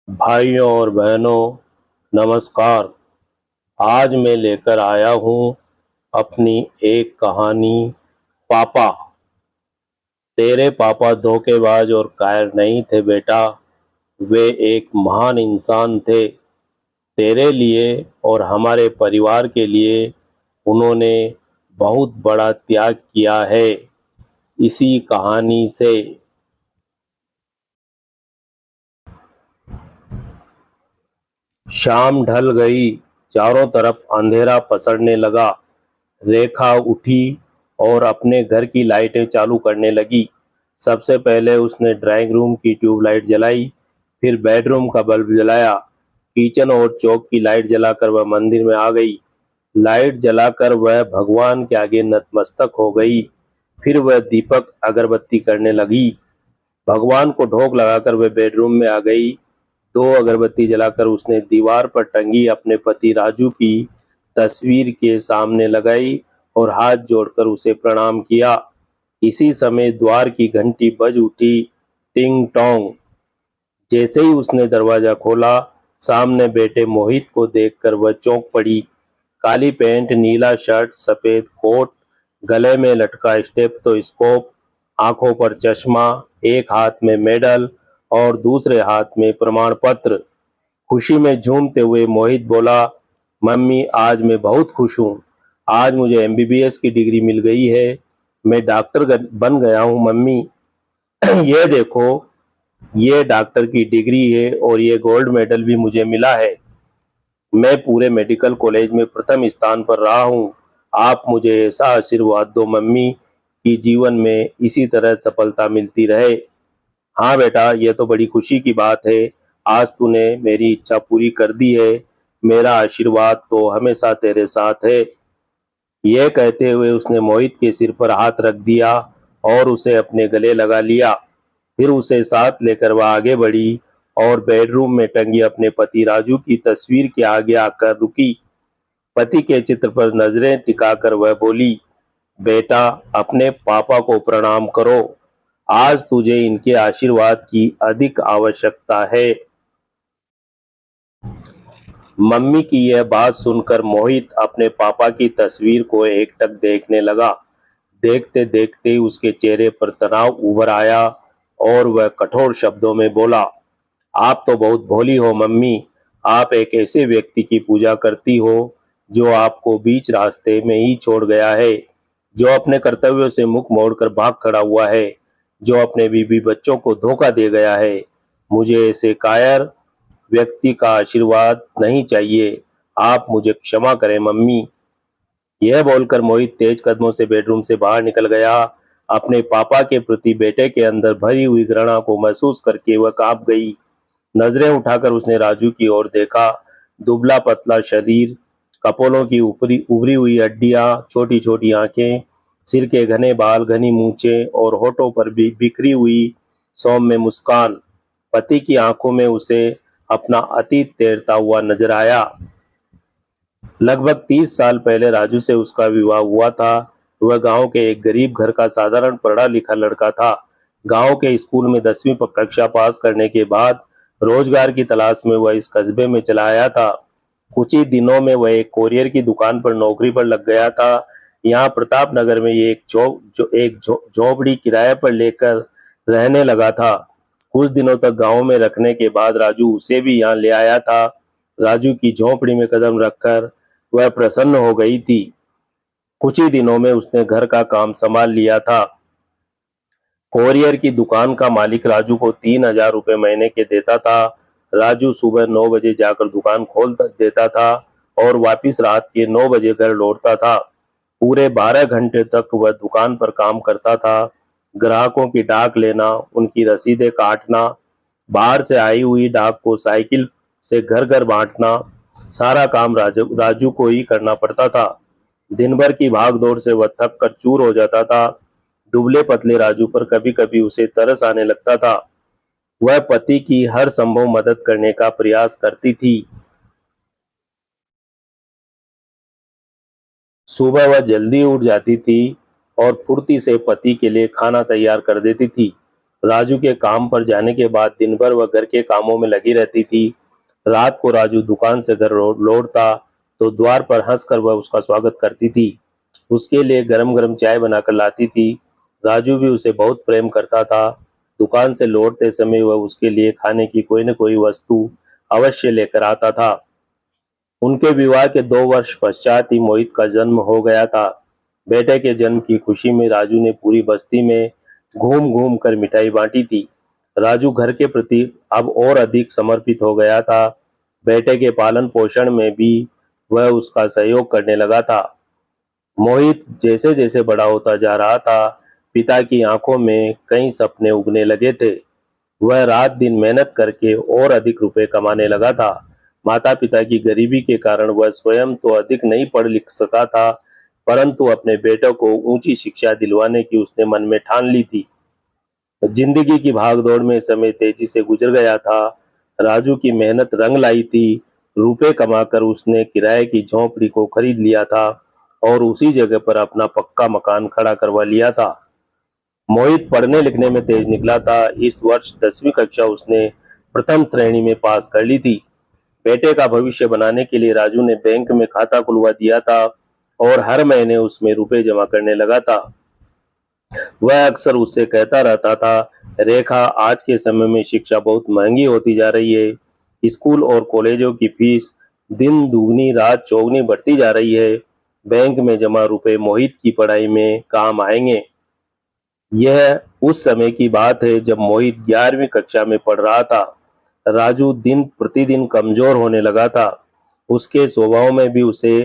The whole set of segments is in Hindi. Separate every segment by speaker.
Speaker 1: भाइयों और बहनों, नमस्कार। आज मैं लेकर आया हूँ अपनी एक कहानी। पापा। तेरे पापा धोखेबाज और कायर नहीं थे बेटा। वे एक महान इंसान थे। तेरे लिए और हमारे परिवार के लिए उन्होंने बहुत बड़ा त्याग किया है। इसी कहानी से। शाम ढल गई। चारों तरफ अंधेरा पसरने लगा। रेखा उठी और अपने घर की लाइटें चालू करने लगी। सबसे पहले उसने ड्राइंग रूम की ट्यूबलाइट जलाई, फिर बेडरूम का बल्ब जलाया। किचन और चौक की लाइट जलाकर वह मंदिर में आ गई। लाइट जलाकर वह भगवान के आगे नतमस्तक हो गई। फिर वह दीपक अगरबत्ती करने लगी। भगवान को ढोक लगाकर वह बेडरूम में आ गई। दो अगरबत्ती जलाकर उसने दीवार पर टंगी अपने पति राजू की तस्वीर के सामने लगाई और हाथ जोड़कर उसे प्रणाम किया। इसी समय द्वार की घंटी बज उठी, टिंग टोंग। जैसे ही उसने दरवाजा खोला, सामने बैठे मोहित को देखकर वह चौंक पड़ी। काली पैंट, नीला शर्ट, सफेद कोट, गले में लटका स्टेथोस्कोप, आंखों पर चश्मा, एक हाथ में मेडल और दूसरे हाथ में प्रमाण पत्र। खुशी में झूमते हुए मोहित बोला, मम्मी आज मैं बहुत खुश हूँ। आज मुझे एमबीबीएस की डिग्री मिल गई है। मैं डॉक्टर बन गया हूँ मम्मी। ये देखो, ये डॉक्टर की डिग्री है और ये गोल्ड मेडल भी मुझे मिला है। मैं पूरे मेडिकल कॉलेज में प्रथम स्थान पर रहा हूँ। आप मुझे ऐसा आशीर्वाद दो मम्मी कि जीवन में इसी तरह सफलता मिलती रहे। हाँ बेटा, ये तो बड़ी खुशी की बात है। आज तूने मेरी इच्छा पूरी कर दी है। मेरा आशीर्वाद तो हमेशा तेरे साथ है। यह कहते हुए उसने मोहित के सिर पर हाथ रख दिया और उसे अपने गले लगा लिया। फिर उसे साथ लेकर वह आगे बढ़ी और बेडरूम में टंगी अपने पति राजू की तस्वीर के आगे आकर रुकी। पति के चित्र पर नजरें टिकाकर वह बोली, बेटा अपने पापा को प्रणाम करो। आज तुझे इनके आशीर्वाद की अधिक आवश्यकता है। मम्मी की यह बात सुनकर मोहित अपने पापा की तस्वीर को एकटक देखने लगा। देखते देखते उसके चेहरे पर तनाव उभर आया और वह कठोर शब्दों में बोला, आप तो बहुत भोली हो मम्मी। आप एक ऐसे व्यक्ति की पूजा करती हो जो आपको बीच रास्ते में ही छोड़ गया है, जो अपने कर्तव्यों से मुख मोड़कर भाग खड़ा हुआ है, जो अपने बीबी बच्चों को धोखा दे गया है। मुझे ऐसे कायर व्यक्ति का आशीर्वाद नहीं चाहिए। आप मुझे क्षमा करें मम्मी। यह बोलकर मोहित तेज कदमों से बेडरूम से बाहर निकल गया। अपने पापा के प्रति बेटे के अंदर भरी हुई घृणा को महसूस करके वह कांप गई। नजरें उठाकर उसने राजू की ओर देखा। दुबला पतला शरीर, कपोलों की ऊपरी उभरी हुई हड्डियां, छोटी छोटी आंखें, सिर के घने बाल, घनी मूछें और होठों पर भी बिखरी हुई सौम्य मुस्कान। पति की आंखों में उसे अपना अतीत तैरता हुआ नजर आया। लगभग 30 साल पहले राजू से उसका विवाह हुआ था। वह गांव के एक गरीब घर का साधारण पढ़ा लिखा लड़का था। गांव के स्कूल में 10वीं कक्षा पास करने के बाद रोजगार की तलाश में वह इस कस्बे में चला आया था। कुछ ही दिनों में वह एक कोरियर की दुकान पर नौकरी पर लग गया था। यहाँ प्रताप नगर में ये एक झोपड़ी किराए पर लेकर रहने लगा था। कुछ दिनों तक गांव में रखने के बाद राजू उसे भी यहाँ ले आया था। राजू की झोपड़ी में कदम रखकर वह प्रसन्न हो गई थी। कुछ ही दिनों में उसने घर का काम संभाल लिया था। कोरियर की दुकान का मालिक राजू को 3,000 रुपये महीने के देता था। राजू सुबह 9 बजे जाकर दुकान खोल देता था और वापिस रात के 9 बजे घर लौटता था। पूरे 12 घंटे तक वह दुकान पर काम करता था। ग्राहकों की डाक लेना, उनकी रसीदें काटना, बाहर से आई हुई डाक को साइकिल से घर घर बांटना, सारा काम राजू को ही करना पड़ता था। दिन भर की भागदौड़ से वह थक कर चूर हो जाता था। दुबले पतले राजू पर कभी कभी उसे तरस आने लगता था। वह पति की हर संभव मदद करने का प्रयास करती थी। सुबह वह जल्दी उठ जाती थी और फुर्ती से पति के लिए खाना तैयार कर देती थी। राजू के काम पर जाने के बाद दिन भर वह घर के कामों में लगी रहती थी। रात को राजू दुकान से घर लौटता तो द्वार पर हंसकर वह उसका स्वागत करती थी। उसके लिए गरम गरम चाय बनाकर लाती थी। राजू भी उसे बहुत प्रेम करता था। दुकान से लौटते समय वह उसके लिए खाने की कोई न कोई वस्तु अवश्य लेकर आता था। उनके विवाह के 2 वर्ष पश्चात ही मोहित का जन्म हो गया था। बेटे के जन्म की खुशी में राजू ने पूरी बस्ती में घूम घूम कर मिठाई बांटी थी। राजू घर के प्रति अब और अधिक समर्पित हो गया था। बेटे के पालन पोषण में भी वह उसका सहयोग करने लगा था। मोहित जैसे जैसे बड़ा होता जा रहा था, पिता की आंखों में कई सपने उगने लगे थे। वह रात दिन मेहनत करके और अधिक रुपए कमाने लगा था। माता पिता की गरीबी के कारण वह स्वयं तो अधिक नहीं पढ़ लिख सका था, परंतु अपने बेटों को ऊंची शिक्षा दिलवाने की उसने मन में ठान ली थी। जिंदगी की भागदौड़ में समय तेजी से गुजर गया था। राजू की मेहनत रंग लाई थी। रुपए कमाकर उसने किराए की झोंपड़ी को खरीद लिया था और उसी जगह पर अपना पक्का मकान खड़ा करवा लिया था। मोहित पढ़ने लिखने में तेज निकला था। इस वर्ष 10वीं कक्षा उसने प्रथम श्रेणी में पास कर ली थी। बेटे का भविष्य बनाने के लिए राजू ने बैंक में खाता खुलवा दिया था और हर महीने उसमें रुपए जमा करने लगा था। वह अक्सर उससे कहता रहता था, रेखा, आज के समय में शिक्षा बहुत महंगी होती जा रही है। स्कूल और कॉलेजों की फीस दिन दुगनी रात चौगनी बढ़ती जा रही है। बैंक में जमा रुपए मोहित की पढ़ाई में काम आएंगे। यह उस समय की बात है जब मोहित 11वीं कक्षा में पढ़ रहा था। राजू दिन प्रतिदिन कमजोर होने लगा था। उसके स्वभाव में भी उसे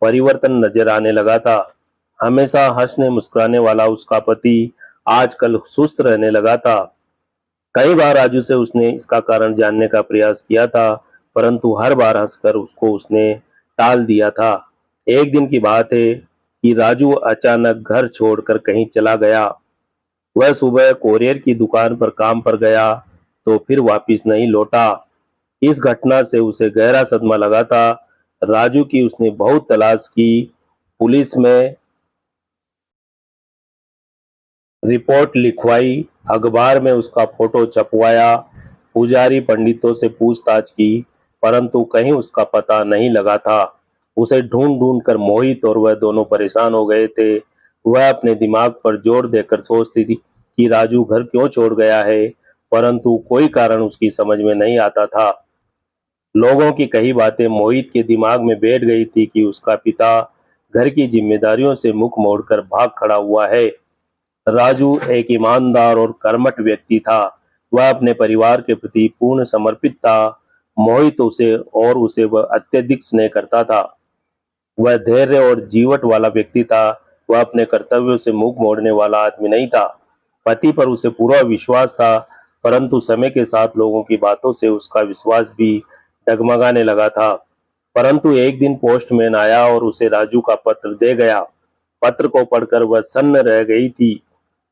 Speaker 1: परिवर्तन नजर आने लगा था। हमेशा हंसने मुस्कुराने वाला उसका पति आजकल सुस्त रहने लगा था। कई बार राजू से उसने इसका कारण जानने का प्रयास किया था, परंतु हर बार हंसकर उसको उसने टाल दिया था। एक दिन की बात है कि राजू अचानक घर छोड़कर कहीं चला गया। वह सुबह कोरियर की दुकान पर काम पर गया तो फिर वापस नहीं लौटा। इस घटना से उसे गहरा सदमा लगा था। राजू की उसने बहुत तलाश की, पुलिस में रिपोर्ट लिखवाई, अखबार में उसका फोटो छपवाया, पुजारी पंडितों से पूछताछ की, परंतु कहीं उसका पता नहीं लगा था। उसे ढूंढ ढूंढ कर मोहित और वह दोनों परेशान हो गए थे। वह अपने दिमाग पर जोर देकर सोचती थी कि राजू घर क्यों छोड़ गया है, परंतु कोई कारण उसकी समझ में नहीं आता था। लोगों की कही बातें मोहित के दिमाग में बैठ गई थी कि उसका पिता घर की जिम्मेदारियों से मुख मोड़कर भाग खड़ा हुआ है। राजू एक ईमानदार और कर्मठ व्यक्ति था। वह अपने परिवार के प्रति पूर्ण समर्पित था। मोहित उसे वह अत्यधिक स्नेह करता था। वह धैर्य और जीवट वाला व्यक्ति था। वह अपने कर्तव्यों से मुंह मोड़ने वाला आदमी नहीं था। पति पर उसे पूरा विश्वास था, परंतु समय के साथ लोगों की बातों से उसका विश्वास भी डगमगाने लगा था। परंतु एक दिन पोस्टमैन आया और उसे राजू का पत्र दे गया। पत्र को पढ़कर वह सन्न रह गई थी।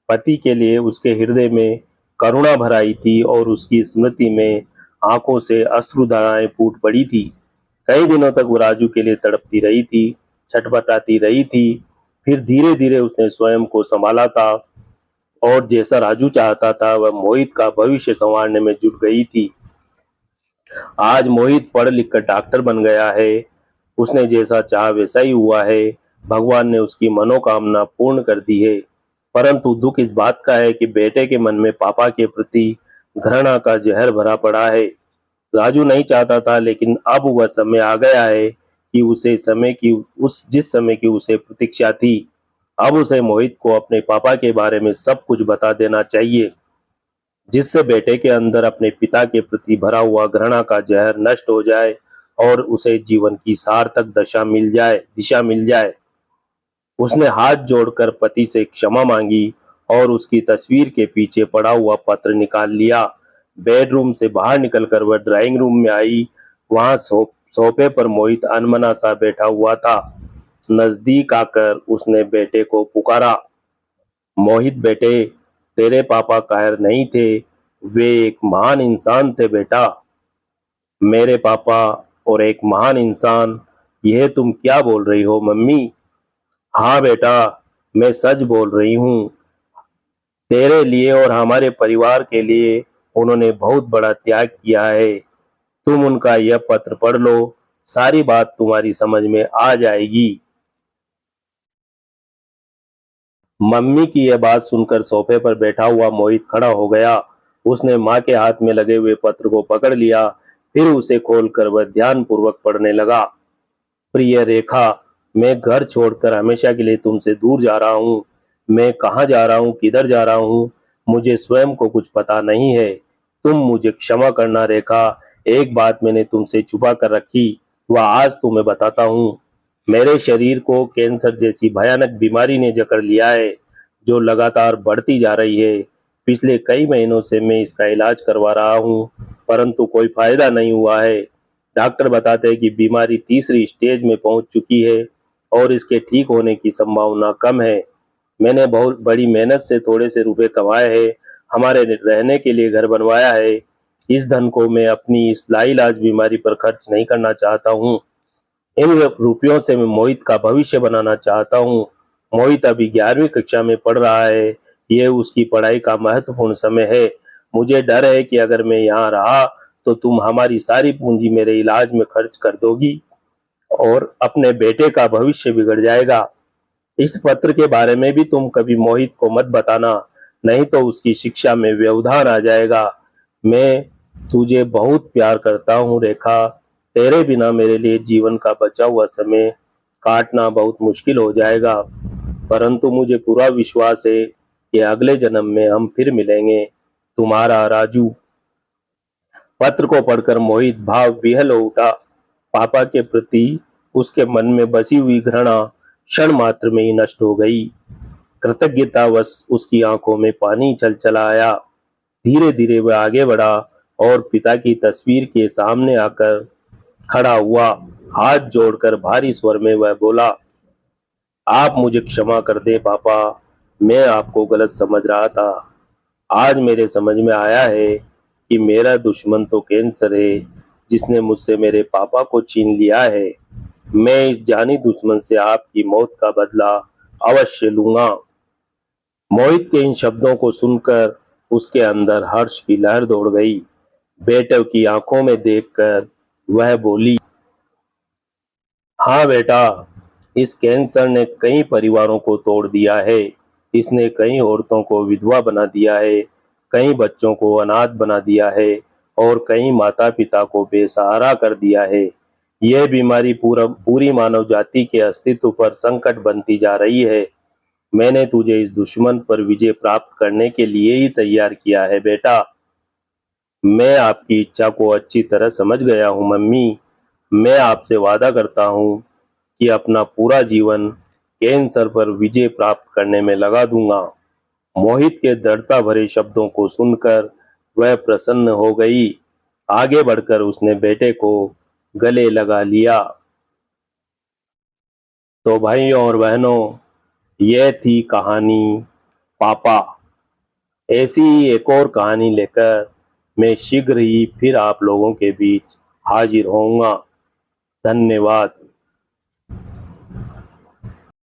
Speaker 1: पति के लिए उसके हृदय में करुणा भर आई थी और उसकी स्मृति में आंखों से अश्रुधाराएं फूट पड़ी थी। कई दिनों तक वो राजू के लिए तड़पती रही थी, छटपटाती रही थी। फिर धीरे धीरे उसने स्वयं को संभाला था और जैसा राजू चाहता था वह मोहित का भविष्य संवारने में जुट गई थी। आज मोहित पढ़ लिख कर डॉक्टर बन गया है। उसने जैसा चाहा वैसा ही हुआ है। भगवान ने उसकी मनोकामना पूर्ण कर दी है। परंतु दुख इस बात का है कि बेटे के मन में पापा के प्रति घृणा का जहर भरा पड़ा है। राजू नहीं चाहता था, लेकिन अब वह समय आ गया है कि उसे समय की उस जिस समय की उसे प्रतीक्षा थी। अब उसे मोहित को अपने पापा के बारे में सब कुछ बता देना चाहिए, जिससे बेटे के अंदर अपने पिता के प्रति भरा हुआ घृणा का जहर नष्ट हो जाए और उसे जीवन की सार्थक दिशा मिल जाए। उसने हाथ जोड़कर पति से क्षमा मांगी और उसकी तस्वीर के पीछे पड़ा हुआ पत्र निकाल लिया। बेडरूम से बाहर निकलकर वह ड्राइंग रूम में आई। वहां सोफे पर मोहित अनमना सा बैठा हुआ था। नजदीक आकर उसने बेटे को पुकारा, मोहित बेटे, तेरे पापा कायर नहीं थे, वे एक महान इंसान थे बेटा। मेरे पापा और एक महान इंसान, यह तुम क्या बोल रही हो मम्मी? हाँ बेटा, मैं सच बोल रही हूँ। तेरे लिए और हमारे परिवार के लिए उन्होंने बहुत बड़ा त्याग किया है। तुम उनका यह पत्र पढ़ लो, सारी बात तुम्हारी समझ में आ जाएगी। मम्मी की यह बात सुनकर सोफे पर बैठा हुआ मोहित खड़ा हो गया। उसने माँ के हाथ में लगे हुए पत्र को पकड़ लिया, फिर उसे खोलकर वह ध्यानपूर्वक पढ़ने लगा। प्रिय रेखा, मैं घर छोड़कर हमेशा के लिए तुमसे दूर जा रहा हूँ। मैं कहाँ जा रहा हूँ, किधर जा रहा हूँ, मुझे स्वयं को कुछ पता नहीं है। तुम मुझे क्षमा करना रेखा। एक बात मैंने तुमसे छुपा कर रखी, वह आज तुम्हें बताता हूँ। मेरे शरीर को कैंसर जैसी भयानक बीमारी ने जकड़ लिया है, जो लगातार बढ़ती जा रही है। पिछले कई महीनों से मैं इसका इलाज करवा रहा हूँ, परंतु कोई फायदा नहीं हुआ है। डॉक्टर बताते हैं कि बीमारी तीसरी स्टेज में पहुंच चुकी है और इसके ठीक होने की संभावना कम है। मैंने बहुत बड़ी मेहनत से थोड़े से रुपए कमाए हैं, हमारे रहने के लिए घर बनवाया है। इस धन को मैं अपनी इस लाइलाज बीमारी पर खर्च नहीं करना चाहता हूँ। इन रुपयों से मैं मोहित का भविष्य बनाना चाहता हूँ। मोहित अभी 11वीं कक्षा में पढ़ रहा है। यह उसकी पढ़ाई का महत्वपूर्ण समय है। मुझे डर है कि अगर मैं यहाँ रहा तो तुम हमारी सारी पूंजी मेरे इलाज में खर्च कर दोगी और अपने बेटे का भविष्य बिगड़ जाएगा। इस पत्र के बारे में भी तुम कभी मोहित को मत बताना, नहीं तो उसकी शिक्षा में व्यवधान आ जाएगा। मैं तुझे बहुत प्यार करता हूँ रेखा। तेरे बिना मेरे लिए जीवन का बचा हुआ समय काटना बहुत मुश्किल हो जाएगा, परंतु मुझे पूरा विश्वास है कि अगले जन्म में हम फिर मिलेंगे। तुम्हारा राजू। पत्र को पढ़कर मोहित भाव विह्वल हो उठा। पापा के प्रति उसके मन में बसी हुई घृणा क्षण मात्र में ही नष्ट हो गई। कृतज्ञतावश उसकी आंखों में पानी चल चला आया। धीरे धीरे वह आगे बढ़ा और पिता की तस्वीर के सामने आकर खड़ा हुआ। हाथ जोड़कर भारी स्वर में वह बोला, आप मुझे क्षमा कर दे पापा, मैं आपको गलत समझ रहा था। आज मेरे समझ में आया है कि मेरा दुश्मन तो कैंसर है, जिसने मुझसे मेरे पापा को छीन लिया है। मैं इस जानी दुश्मन से आपकी मौत का बदला अवश्य लूंगा। मोहित के इन शब्दों को सुनकर उसके अंदर हर्ष की लहर दौड़ गई। बेटे की आंखों में देखकर वह बोली, हाँ बेटा, इस कैंसर ने कई परिवारों को तोड़ दिया है। इसने कई औरतों को विधवा बना दिया है, कई बच्चों को अनाथ बना दिया है और कई माता पिता को बेसहारा कर दिया है। यह बीमारी पूरी मानव जाति के अस्तित्व पर संकट बनती जा रही है। मैंने तुझे इस दुश्मन पर विजय प्राप्त करने के लिए ही तैयार किया है बेटा। मैं आपकी इच्छा को अच्छी तरह समझ गया हूँ मम्मी। मैं आपसे वादा करता हूँ कि अपना पूरा जीवन कैंसर पर विजय प्राप्त करने में लगा दूंगा। मोहित के दृढ़ता भरे शब्दों को सुनकर वह प्रसन्न हो गई। आगे बढ़कर उसने बेटे को गले लगा लिया। तो भाइयों और बहनों, यह थी कहानी पापा। ऐसी ही एक और कहानी लेकर मैं शीघ्र ही फिर आप लोगों के बीच हाजिर होऊंगा। धन्यवाद।